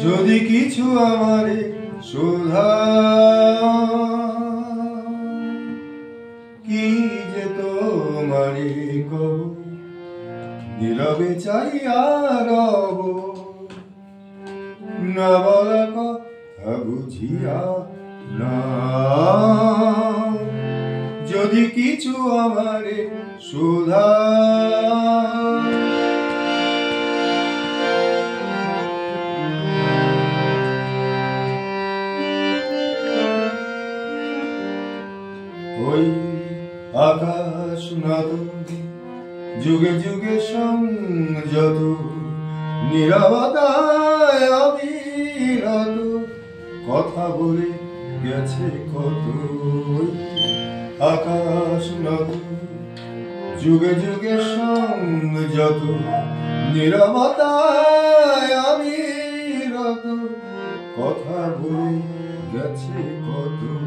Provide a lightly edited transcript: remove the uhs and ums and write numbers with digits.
যদি কিছু আমারে শোধা কি যে তোমারে কব নীরবে চাইয়া রব না বলা কথা বুঝিয়া না যদি কিছু আমারে শোধা ওই আকাশ নত যুগে যুগে সংযত নীরবতায় অবিরত কথা বলে গেছে কত আকাশ নত যুগে যুগে সংযত নীরবতায় অবিরত কথা বলে গেছে কত